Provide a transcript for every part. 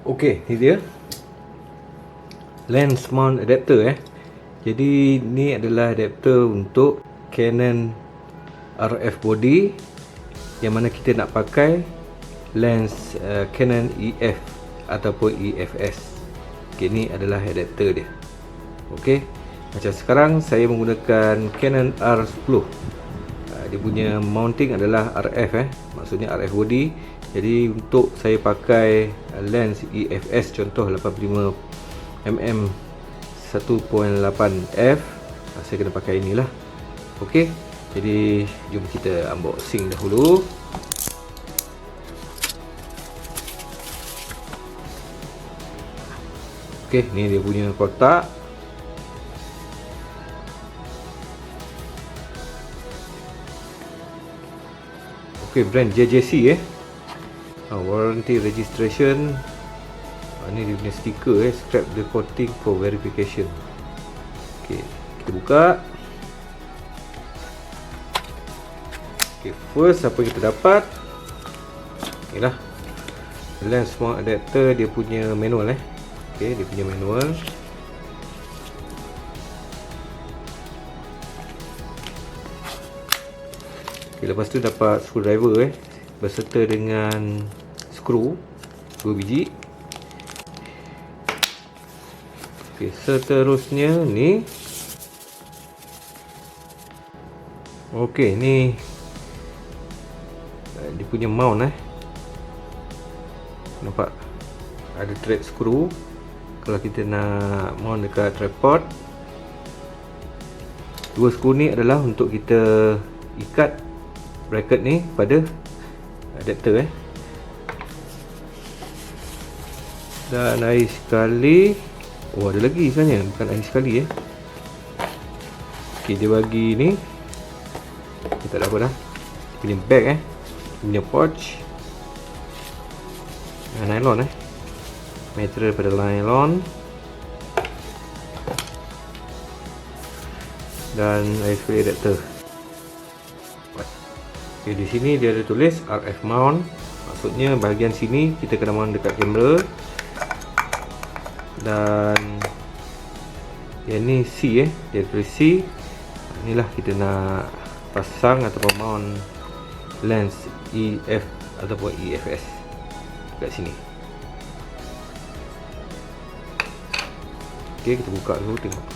Okey, ni dia lens mount adapter. Jadi ni adalah adapter untuk Canon RF body yang mana kita nak pakai lens Canon EF ataupun EFS. Okey, ni adalah adapter dia. Okey, macam sekarang saya menggunakan Canon R10. Dia punya mounting adalah RF, maksudnya RF body. Jadi untuk saya pakai lens EFS contoh 85mm 1.8f, saya kena pakai inilah. Okey, jadi jom kita unboxing dahulu. Okey, ni dia punya kotak. Okey, brand JJC warranty registration. Ni dia punya stiker scrap the coating for verification. Okey, kita buka. Okey, first apa kita dapat? Inilah lens mount adapter, dia punya manual Okey, dia punya manual. Okey, lepas tu dapat screwdriver berserta dengan skru 2 biji. Okey, seterusnya ni. Okey, ni dia punya mount nampak ada thread skru kalau kita nak mount dekat tripod. Dua skru ni adalah untuk kita ikat bracket ni pada adapter dan air sekali. Oh, ada lagi sebenarnya, bukan air sekali Okey, dia bagi ni, kita tak ada apa dah. Dia punya bag dia punya pouch nylon material pada nylon dan air sekali adapter. Okey, di sini dia ada tulis RF mount, maksudnya bahagian sini kita kena mount dekat kamera. Dan yang ni C dia tulis C. Inilah kita nak pasang ataupun mount lens EF ataupun EFS dekat sini. Okey, kita buka dulu tengok.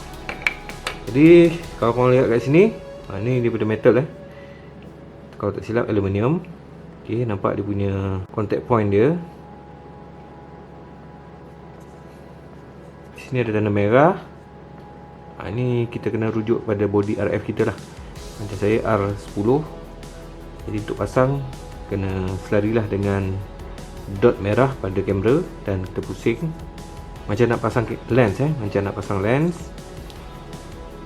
Jadi kalau korang lihat kat sini, ni daripada metal kalau tak silap aluminium. Okey, nampak dia punya contact point dia. Di sini ada tanda merah. Ni kita kena rujuk pada body RF kita lah. Macam saya R10. Jadi untuk pasang kena selarilah dengan dot merah pada kamera dan kita pusing. Macam nak pasang lens macam nak pasang lens.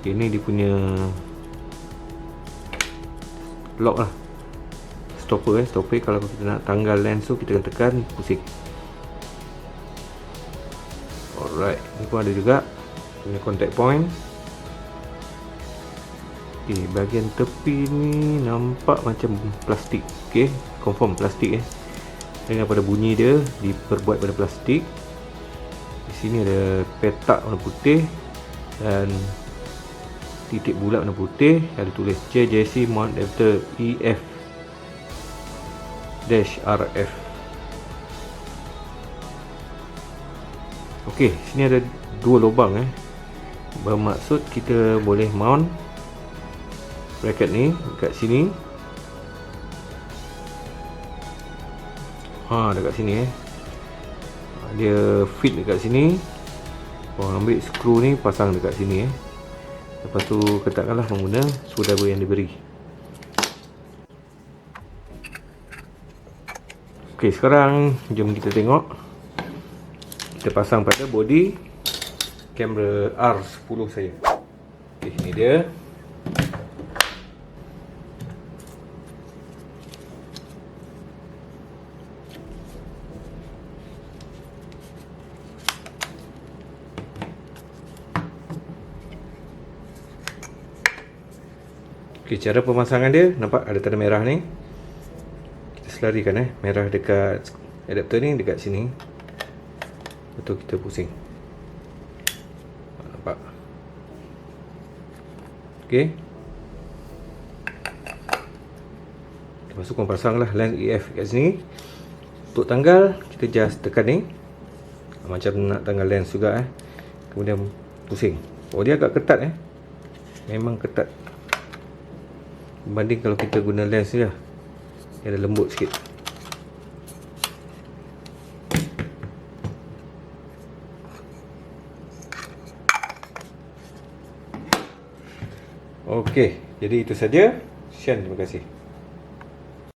Ini dia punya lock lah, stopper stopper. Kalau kita nak tanggal lens tu kita kena tekan pusing. Alright, ni pun ada juga punya contact point. Okey, bahagian tepi ni nampak macam plastik. Okey, confirm plastik dengan pada bunyi dia diperbuat pada plastik. Di sini ada petak warna putih dan titik bulat warna putih, ada tulis JJC mount adapter EF RF. Okey, sini ada dua lubang bermaksud kita boleh mount bracket ni dekat sini. Dekat sini dia fit dekat sini. Korang ambil skru ni pasang dekat sini Lepas tu ketatkanlah menggunakan screwdriver yang diberi. Okey, sekarang jom kita tengok. Kita pasang pada body kamera R10 saya. Okey, ni dia. Okey, cara pemasangan dia, nampak ada tanda merah ni. Kita selarikan merah dekat adapter ni, dekat sini. Betul kita pusing. Nampak? Okey. Lepas tu korang pasang lah lens EF kat sini. Untuk tanggal, kita just tekan ni. Macam nak tanggal lens juga Kemudian pusing. Oh, dia agak ketat Memang ketat. Berbanding kalau kita guna lens ni lah, dia ada lembut sikit. Okey, jadi itu saja. Sekian, terima kasih.